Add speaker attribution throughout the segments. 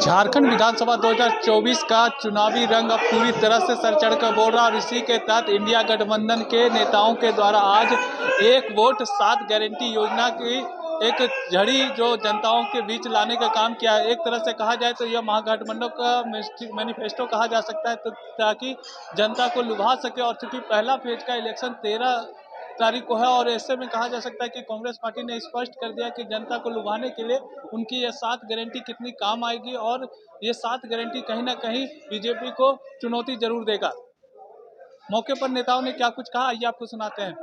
Speaker 1: झारखंड विधानसभा 2024 का चुनावी रंग अब पूरी तरह से सर चढ़कर बोल रहा और इसी के तहत इंडिया गठबंधन के नेताओं के द्वारा आज एक वोट 7 गारंटी योजना की एक झड़ी जो जनताओं के बीच लाने का काम किया है। एक तरह से कहा जाए तो यह महागठबंधन का मैनिफेस्टो कहा जा सकता है, तो ताकि जनता को लुभा सके। और चूंकि पहला फेज का इलेक्शन 13 तारीख को है और ऐसे में कहा जा सकता है कि कांग्रेस पार्टी ने स्पष्ट कर दिया कि जनता को लुभाने के लिए उनकी ये 7 गारंटी कितनी काम आएगी और ये 7 गारंटी कहीं ना कहीं बीजेपी को चुनौती जरूर देगा। मौके पर नेताओं ने क्या कुछ कहा, आइए आपको सुनाते हैं।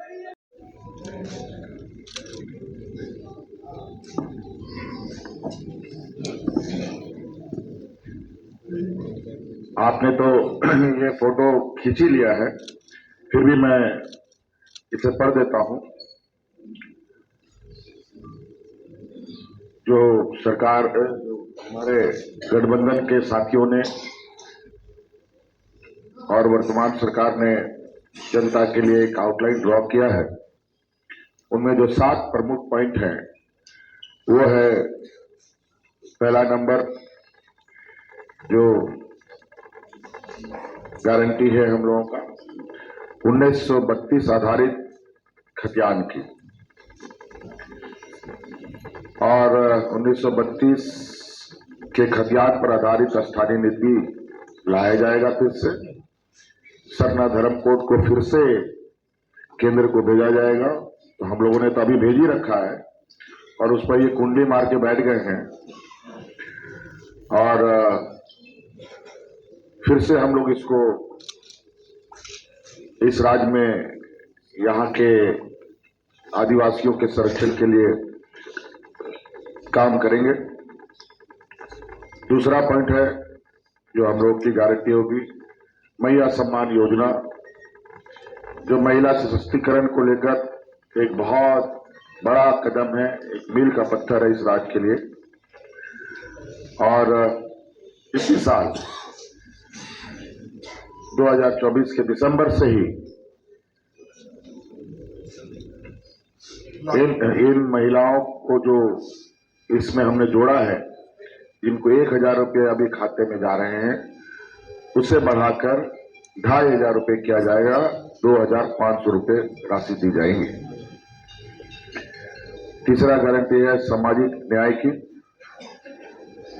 Speaker 2: आपने तो ये फोटो खींच ही लिया है, फिर भी मैं इसे पढ़ देता हूं। जो सरकार, हमारे गठबंधन के साथियों ने और वर्तमान सरकार ने जनता के लिए एक आउटलाइन ड्रॉ किया है, उनमें जो 7 प्रमुख पॉइंट हैं वो है, पहला नंबर जो गारंटी है हम लोगों का 1932 आधारित खतियान की, और 1932 के खतियान पर आधारित स्थानीय नीति लाया जाएगा। फिर से सरना धर्म कोड को फिर से केंद्र को भेजा जाएगा। तो हम लोगों ने तो अभी भेज ही रखा है और उस पर ये कुंडली मार के बैठ गए हैं, और फिर से हम लोग इसको इस राज्य में यहाँ के आदिवासियों के संरक्षण के लिए काम करेंगे। दूसरा पॉइंट है जो हम लोग की गारंटी होगी, महिला सम्मान योजना, जो महिला सशक्तिकरण को लेकर एक बहुत बड़ा कदम है, एक मील का पत्थर है इस राज्य के लिए। और इसी साल 2024 के दिसंबर से ही इन महिलाओं को जो इसमें हमने जोड़ा है, जिनको 1000 रुपये अभी खाते में जा रहे हैं, उसे बढ़ाकर 2500 रुपये किया जाएगा, 2500 रुपये राशि दी जाएंगी। तीसरा गारंटी है सामाजिक न्याय की,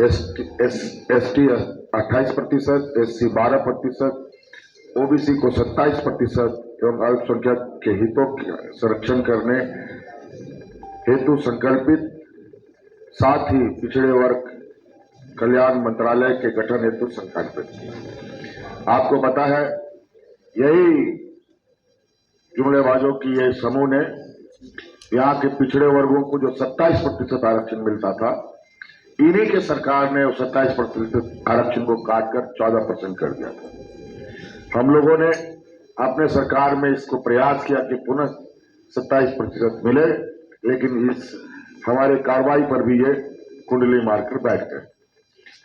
Speaker 2: एसटी 28%, एससी 12%, ओबीसी को 27% एवं अल्पसंख्यक के हितों का संरक्षण करने हेतु संकल्पित, साथ ही पिछड़े वर्ग कल्याण मंत्रालय के गठन हेतु संकल्पित। आपको पता है, यही जुमलेबाजों की ये समूह ने यहाँ के पिछड़े वर्गों को जो 27% आरक्षण मिलता था, इन्हीं के सरकार ने 27% आरक्षण को काटकर 14% कर दिया था। हम लोगों ने अपने सरकार में इसको प्रयास किया कि पुनः 27% मिले, लेकिन इस हमारे कार्रवाई पर भी ये कुंडली मारकर बैठ गए।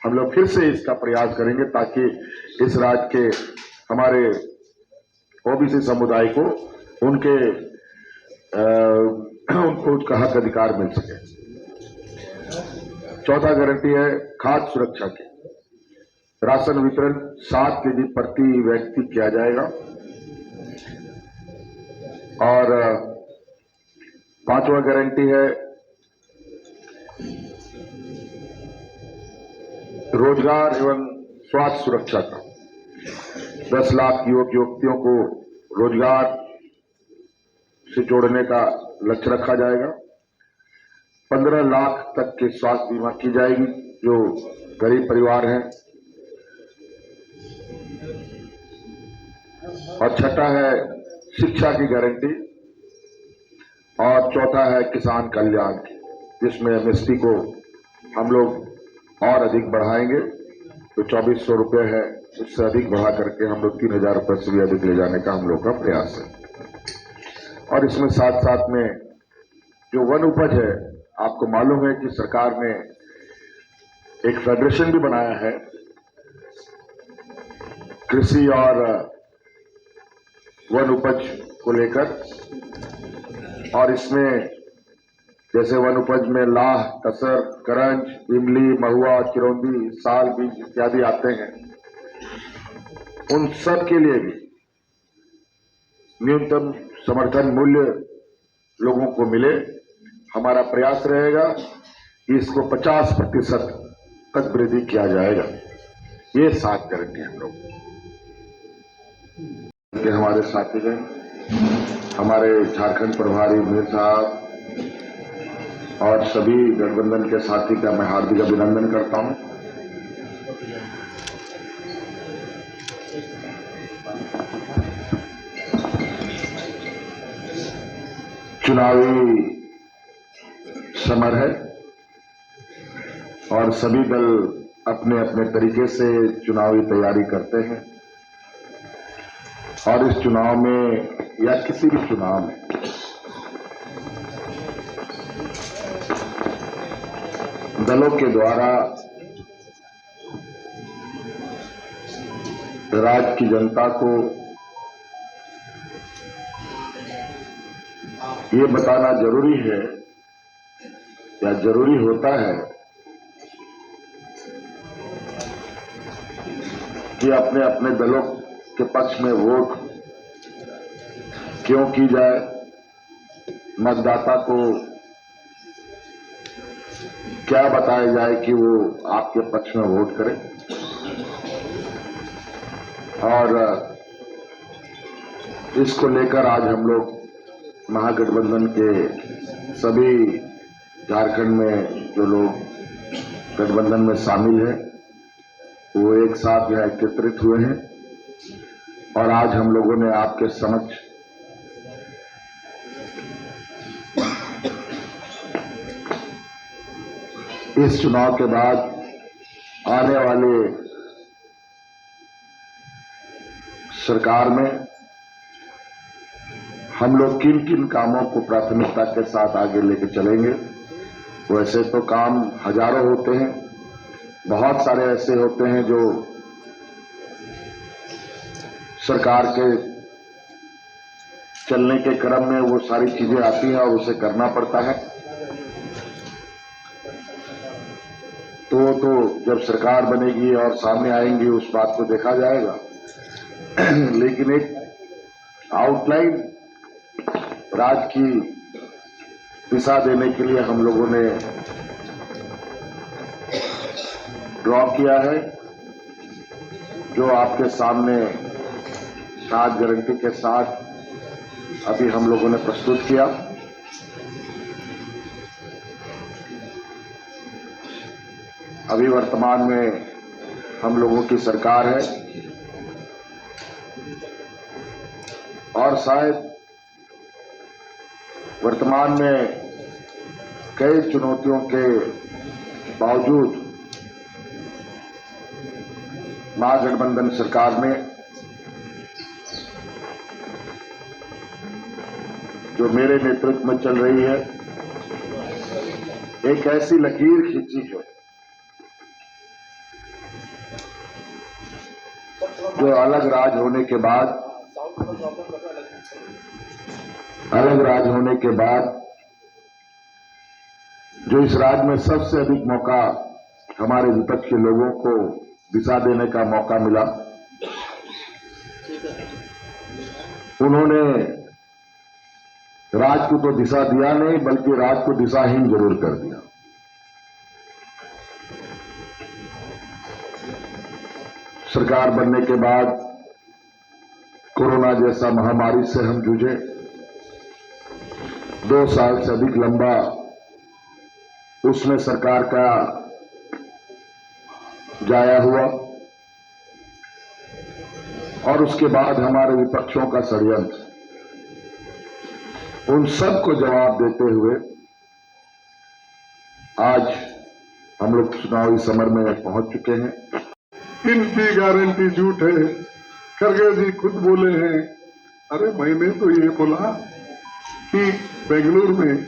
Speaker 2: हम लोग फिर से इसका प्रयास करेंगे ताकि इस राज्य के हमारे ओबीसी समुदाय को उनको उसका हक अधिकार मिल सके। चौथा गारंटी है खाद्य सुरक्षा की, राशन वितरण 7 केजी प्रति व्यक्ति किया जाएगा। और 5वां गारंटी है रोजगार एवं स्वास्थ्य सुरक्षा का, 10 लाख युवक युवतियों को रोजगार से जोड़ने का लक्ष्य रखा जाएगा। 15 लाख तक के स्वास्थ्य बीमा की जाएगी जो गरीब परिवार हैं। और छठा है शिक्षा की गारंटी, और चौथा है किसान कल्याण की, जिसमें एमएसपी को हम लोग और अधिक बढ़ाएंगे। तो 2400 रुपये है, उससे अधिक बढ़ा करके हम लोग 3000 रुपये से भी अधिक ले जाने का हम लोग का प्रयास है। और इसमें साथ साथ में जो वन उपज है, आपको मालूम है कि सरकार ने एक फेडरेशन भी बनाया है कृषि और वन उपज को लेकर, और इसमें जैसे वन उपज में लाह, तसर, करंज, इमली, महुआ, चिरौंदी, साल, बीज इत्यादि आते हैं, उन सब के लिए भी न्यूनतम समर्थन मूल्य लोगों को मिले। हमारा प्रयास रहेगा कि इसको 50% तक वृद्धि किया जाएगा। ये 7 गारंटी हम लोग के हमारे साथी हैं, हमारे झारखंड प्रभारी मीर साहब और सभी गठबंधन के साथी का मैं हार्दिक अभिनंदन करता हूं। चुनावी समर है और सभी दल अपने अपने तरीके से चुनावी तैयारी करते हैं और इस चुनाव में या किसी भी चुनाव में दलों के द्वारा राज्य की जनता को ये बताना जरूरी है या जरूरी होता है कि अपने अपने दलों के पक्ष में वोट क्यों की जाए, मतदाता को क्या बताया जाए कि वो आपके पक्ष में वोट करे। और इसको लेकर आज हम लोग महागठबंधन के सभी झारखंड में जो लोग गठबंधन में शामिल हैं वो एक साथ यहाँ एकत्रित हुए हैं और आज हम लोगों ने आपके समक्ष इस चुनाव के बाद आने वाले सरकार में हम लोग किन किन कामों को प्राथमिकता के साथ आगे लेके चलेंगे। वैसे तो काम हजारों होते हैं, बहुत सारे ऐसे होते हैं जो सरकार के चलने के क्रम में वो सारी चीजें आती हैं और उसे करना पड़ता है। तो जब सरकार बनेगी और सामने आएंगी उस बात को देखा जाएगा। लेकिन एक आउटलाइन राज्य की दिशा देने के लिए हम लोगों ने ड्रॉ किया है, जो आपके सामने 7 गारंटी के साथ अभी हम लोगों ने प्रस्तुत किया। अभी वर्तमान में हम लोगों की सरकार है और शायद वर्तमान में कई चुनौतियों के बावजूद महागठबंधन सरकार ने जो मेरे नेतृत्व में चल रही है एक ऐसी लकीर खींची है जो अलग राज होने के बाद जो इस राज्य में सबसे अधिक मौका हमारे विपक्ष के लोगों को दिशा देने का मौका मिला, उन्होंने राज्य को तो दिशा दिया नहीं बल्कि राज्य को दिशाहीन जरूर कर दिया। सरकार बनने के बाद कोरोना जैसा महामारी से हम जूझे, 2 साल से अधिक लंबा उसमें सरकार का जाया हुआ और उसके बाद हमारे विपक्षों का षड्यंत्र, उन सब को जवाब देते हुए आज हम लोग चुनावी समर में पहुंच चुके हैं।
Speaker 3: इनकी गारंटी झूठ है। खड़गे जी खुद बोले हैं, अरे मैंने तो ये बोला कि बेंगलुरु में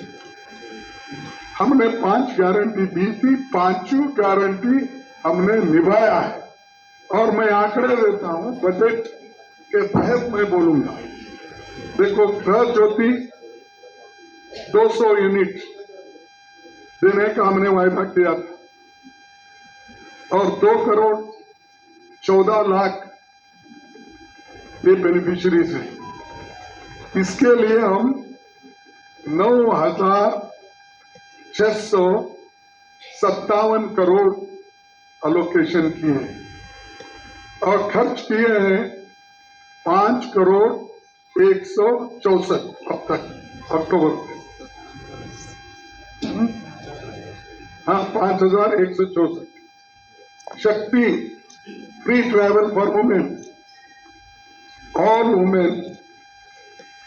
Speaker 3: हमने 5 गारंटी दी थी, 5 गारंटी हमने निभाया है। और मैं आंकड़े देता हूं, बजट के तहत मैं बोलूंगा। देखो, गृह ज्योति 200 यूनिट देने का हमने वायदा किया था और 2,14,00,000 ये बेनिफिशियरीज हैं। इसके लिए हम 9,657 करोड़ अलोकेशन किए और खर्च किए हैं 5,164 अब तक अक्टूबर में। हाँ, 5,164। शक्ति free travel for women, all women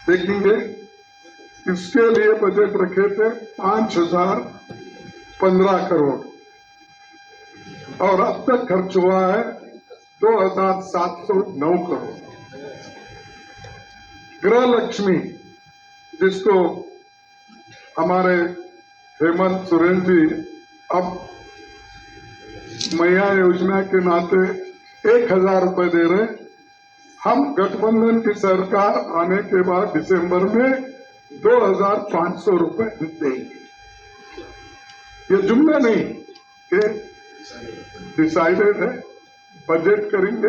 Speaker 3: देखेंगे, इसके लिए बजट रखे थे 5,015 करोड़ और अब तक खर्च हुआ है 2,709 करोड़। गृह लक्ष्मी, जिसको हमारे हेमंत सोरेन जी अब मैया योजना के नाते 1,000 रुपए दे रहे। हम गठबंधन की सरकार आने के बाद दिसंबर में 2,500 रुपए देंगे। ये जुमला नहीं, ये डिसाइडेड है। बजट करेंगे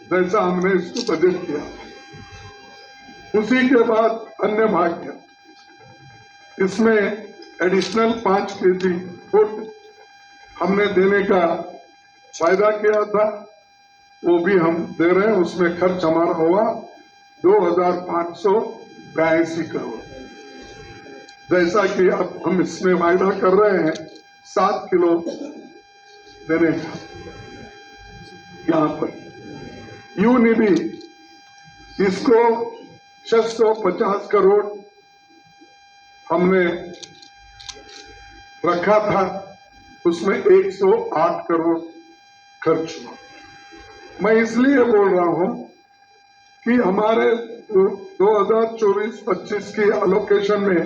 Speaker 3: जैसा हमने इसको बजट किया। उसी के बाद अन्य भाग्य, इसमें एडिशनल 5 kg फूड हमने देने का वायदा किया था, वो भी हम दे रहे हैं। उसमें खर्च हमारा हुआ 2,582 करोड़। जैसा कि अब हम इसमें वायदा कर रहे हैं 7 किलो देने का। यहाँ पर यूनिबी, इसको 650 करोड़ हमने रखा था, उसमें 108 करोड़ खर्च हुआ। मैं इसलिए बोल रहा हूं कि हमारे 2024-25 की एलोकेशन में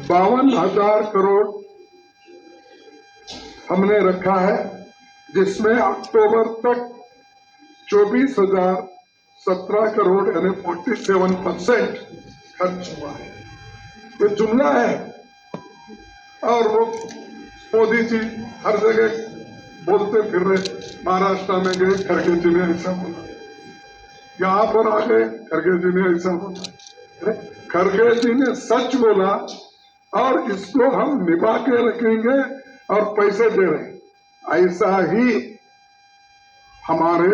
Speaker 3: 52,000 करोड़ हमने रखा है, जिसमें अक्टूबर तक 24,017 करोड़ यानी 47% खर्च हुआ है। ये जुमला है और वो मोदी जी हर जगह बोलते फिर रहे। महाराष्ट्र में गए, खड़गे जी ने ऐसा बोला, यहाँ पर आ गए, खड़गे जी ने ऐसा बोला। खड़गे जी ने सच बोला और इसको हम निभा के रखेंगे और पैसे दे रहे। ऐसा ही हमारे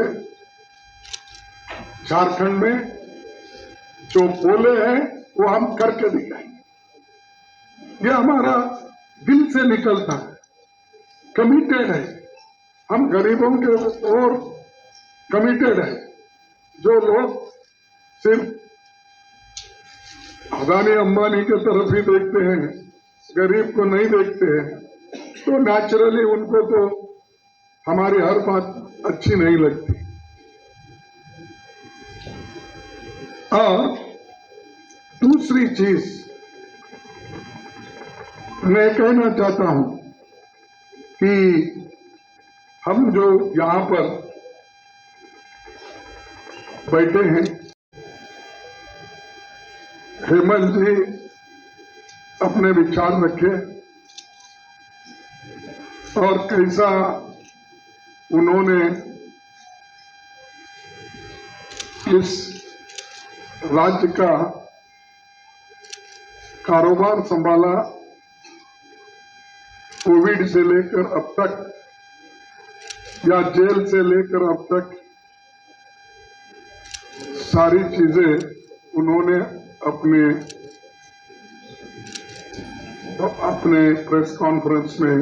Speaker 3: झारखंड में जो बोले हैं वो हम करके दिखाएंगे। ये हमारा दिल से निकलता है, कमिटेड है। हम गरीबों के और कमिटेड है। जो लोग सिर्फ अदानी अंबानी के तरफ ही देखते हैं, गरीब को नहीं देखते हैं, तो नेचुरली उनको तो हमारी हर बात अच्छी नहीं लगती। और दूसरी चीज मैं कहना चाहता हूं कि हम जो यहां पर बैठे हैं, हेमंत जी अपने विचार रखे और कैसा उन्होंने इस राज्य का कारोबार संभाला, कोविड से लेकर अब तक या जेल से लेकर अब तक सारी चीजें उन्होंने अपने प्रेस कॉन्फ्रेंस में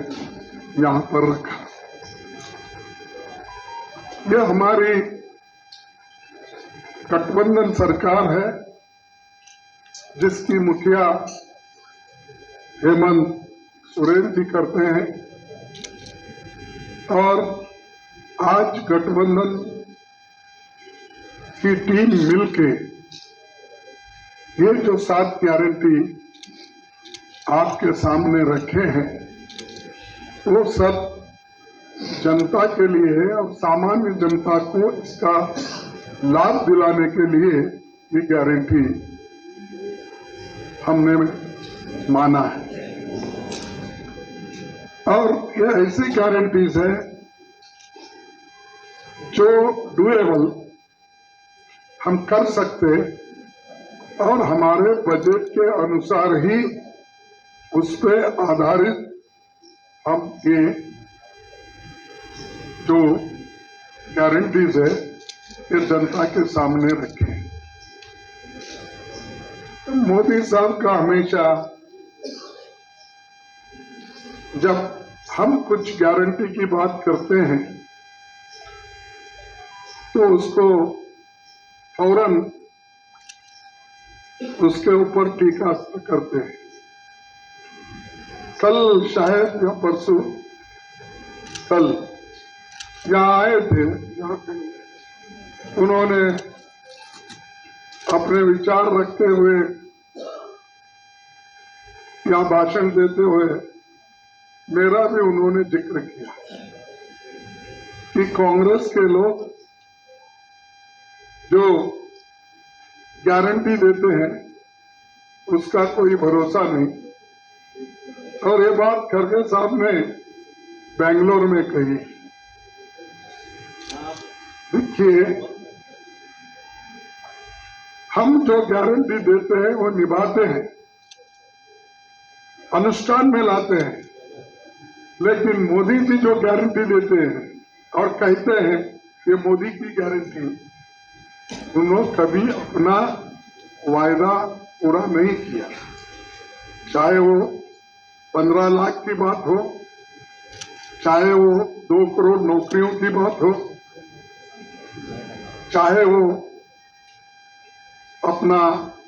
Speaker 3: यहां पर रखा। यह हमारी गठबंधन सरकार है, जिसकी मुखिया हेमंत सोरेन जी करते हैं और आज गठबंधन की टीम मिलके ये जो 7 गारंटी आपके सामने रखे हैं वो सब जनता के लिए है और सामान्य जनता को इसका लाभ दिलाने के लिए ये गारंटी हमने माना है। और ये ऐसी गारंटीज है जो डुएबल हम कर सकते और हमारे बजट के अनुसार ही उस पर आधारित हम ये जो गारंटीज है ये जनता के सामने रखें। तो मोदी साहब का हमेशा जब हम कुछ गारंटी की बात करते हैं तो उसको फौरन उसके ऊपर टीका करते हैं। कल शायद या परसों कल यहाँ आए थे, उन्होंने अपने विचार रखते हुए या भाषण देते हुए मेरा भी उन्होंने जिक्र किया कि कांग्रेस के लोग जो गारंटी देते हैं उसका कोई भरोसा नहीं। और ये बात खड़गे साहब ने बेंगलोर में कही। देखिए, हम जो गारंटी देते हैं वो निभाते हैं, अनुष्ठान में लाते हैं, लेकिन मोदी जी जो गारंटी देते हैं और कहते हैं ये मोदी की गारंटी, उन्होंने कभी अपना वायदा पूरा नहीं किया। चाहे वो 15 लाख की बात हो, चाहे वो 2 करोड़ नौकरियों की बात हो, चाहे वो अपना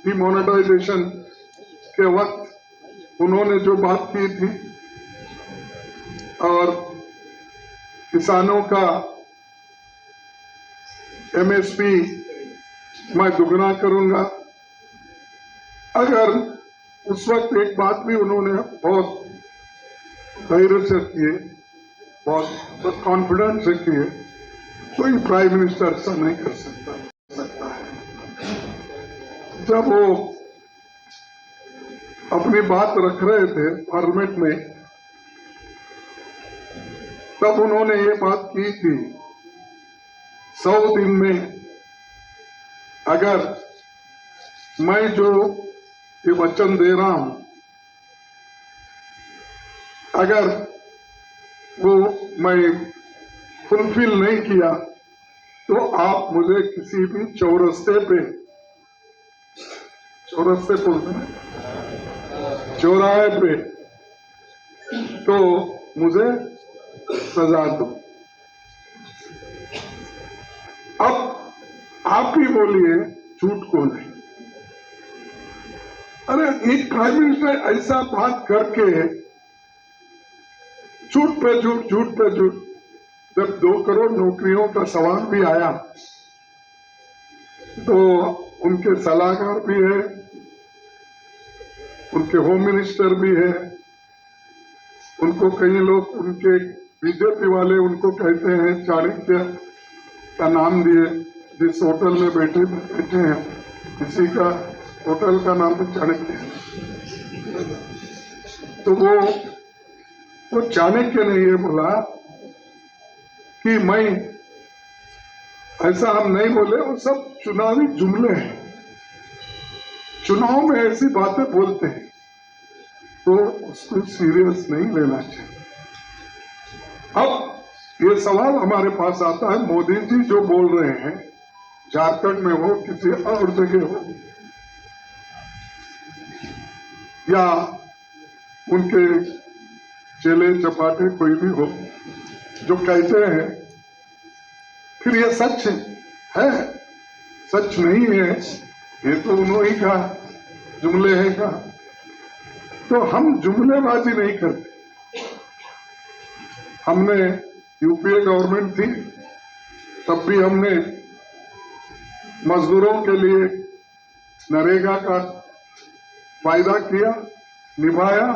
Speaker 3: डिमोनेटाइजेशन के वक्त उन्होंने जो बात की थी और किसानों का एमएसपी मैं दुगना करूंगा। अगर उस वक्त एक बात भी उन्होंने बहुत धैर्य से किए, बहुत कॉन्फिडेंस से किए, कोई प्राइम मिनिस्टर ऐसा नहीं कर सकता है। जब वो अपनी बात रख रहे थे पार्लियामेंट में, तब उन्होंने ये बात की थी 100 दिन में अगर मैं जो ये वचन दे रहा हूं, अगर वो मैं फुलफिल नहीं किया तो आप मुझे किसी भी चौरस्ते पे, चौरस्ते बोलते हैं, चौराहे पे, तो मुझे सजा दो। अब आप ही बोलिए झूठ कौन है? अरे एक प्राइम मिनिस्टर ऐसा बात करके झूठ पे झूठ, झूठ पे झूठ, जब 2 करोड़ नौकरियों का सवाल भी आया तो उनके सलाहकार भी है, उनके होम मिनिस्टर भी है, उनको कई लोग उनके बीजेपी वाले उनको कहते हैं चाणक्य का नाम दिए, जिस होटल में बैठे हैं किसी का होटल का नाम तो चाणक्य है। तो वो चाणक्य ने ये बोला कि मैं ऐसा हम नहीं बोले, वो सब चुनावी जुमले हैं, चुनाव में ऐसी बातें बोलते हैं तो उसको सीरियस नहीं लेना चाहिए। अब ये सवाल हमारे पास आता है, मोदी जी जो बोल रहे हैं, झारखंड में हो किसी और जगह हो या उनके चेले चपाटे कोई भी हो, जो कहते हैं फिर ये सच है, सच नहीं है, ये तो उन्होंने ही कहा, जुमले हैं कहा। तो हम जुमलेबाजी नहीं करते। हमने यूपीए गवर्नमेंट थी तब भी हमने मजदूरों के लिए नरेगा का फायदा किया, निभाया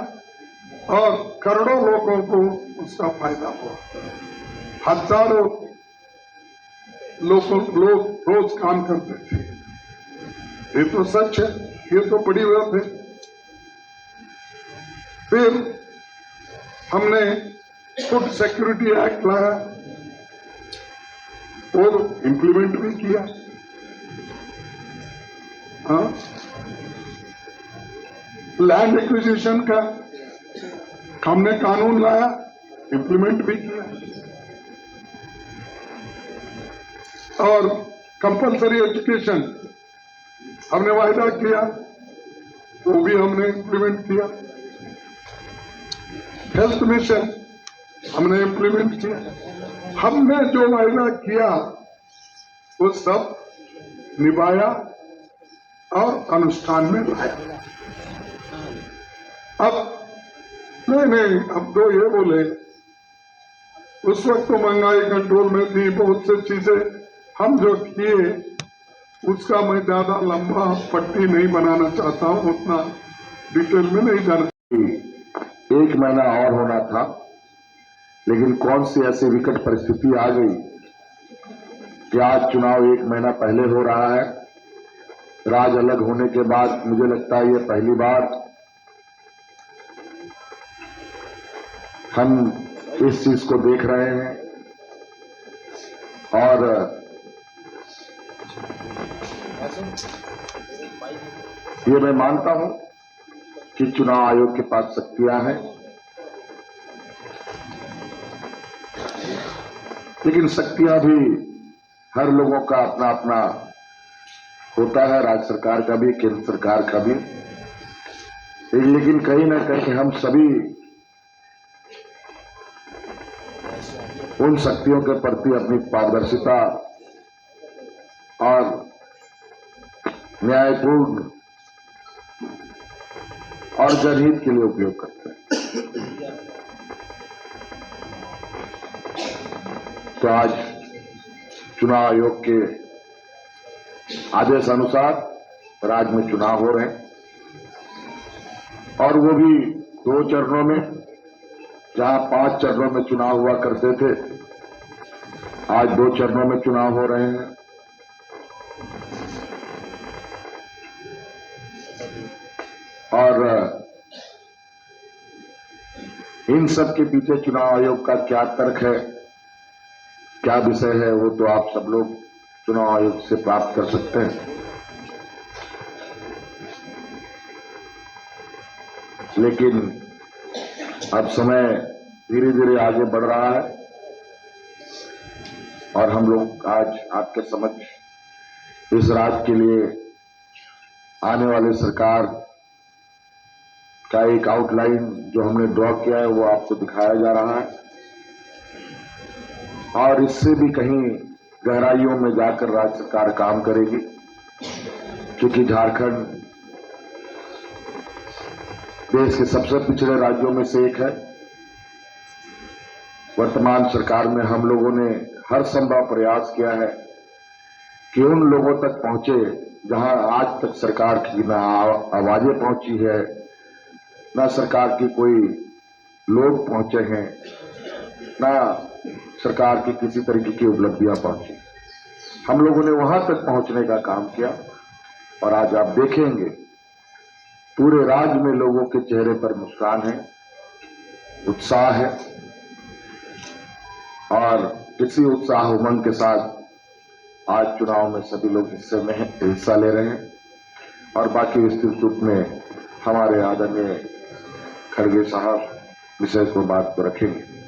Speaker 3: और करोड़ों लोगों को उसका फायदा हुआ। हजारों लोग रोज काम करते थे। ये तो सच है, ये तो बड़ी बात है। फिर हमने फूड सिक्योरिटी एक्ट लाया और इम्प्लीमेंट भी किया। हाँ, लैंड एक्विजिशन का हमने कानून लाया, इम्प्लीमेंट भी किया। और कंपलसरी एजुकेशन हमने वायदा किया, वो भी हमने इम्प्लीमेंट किया। हेल्थ मिशन हमने इम्प्लीमेंट किया। हमने जो वायदा किया वो सब निभाया और अनुष्ठान में लाया। अब नहीं, अब तो ये बोले, उस वक्त तो महंगाई कंट्रोल में थी, बहुत से चीजें हम जो किए उसका मैं ज्यादा लंबा पट्टी नहीं बनाना चाहता हूं, उतना डिटेल में नहीं जाना।
Speaker 2: 1 महीना और होना था, लेकिन कौन सी ऐसी विकट परिस्थिति आ गई कि आज चुनाव 1 महीना पहले हो रहा है। राज्य अलग होने के बाद मुझे लगता है ये पहली बार हम इस चीज को देख रहे हैं। और ये मैं मानता हूं कि चुनाव आयोग के पास शक्तियां हैं, लेकिन शक्तियां भी हर लोगों का अपना अपना होता है, राज्य सरकार का भी, केंद्र सरकार का भी। लेकिन कहीं ना कहीं हम सभी उन शक्तियों के प्रति अपनी पारदर्शिता और न्यायपूर्ण और जनहित के लिए उपयोग करते हैं। तो आज चुनाव आयोग के आदेश अनुसार राज्य में चुनाव हो रहे हैं, और वो भी 2 चरणों में। जहां 5 चरणों में चुनाव हुआ करते थे, आज 2 चरणों में चुनाव हो रहे हैं। और इन सब के पीछे चुनाव आयोग का क्या तर्क है, क्या विषय है, वो तो आप सब लोग चुनाव आयोग से प्राप्त कर सकते हैं। लेकिन अब समय धीरे धीरे आगे बढ़ रहा है, और हम लोग आज आपके समक्ष इस राज्य के लिए आने वाली सरकार का एक आउटलाइन जो हमने ड्रॉ किया है वो आपको दिखाया जा रहा है। और इससे भी कहीं गहराइयों में जाकर राज्य सरकार काम करेगी, क्योंकि झारखंड देश के सबसे पिछड़े राज्यों में से एक है। वर्तमान सरकार में हम लोगों ने हर संभव प्रयास किया है कि उन लोगों तक पहुंचे जहां आज तक सरकार की न आवाजें पहुंची है, न सरकार की कोई लोग पहुंचे हैं, न सरकार की किसी तरीके की उपलब्धियां पहुंची। हम लोगों ने वहां तक पहुंचने का काम किया, और आज आप देखेंगे पूरे राज्य में लोगों के चेहरे पर मुस्कान है, उत्साह है, और इसी उत्साह उमंग के साथ आज चुनाव में सभी लोग हिस्सा ले रहे हैं। और बाकी विस्तृत रूप में हमारे आदरणीय खड़गे साहब विषय को बात को रखेंगे।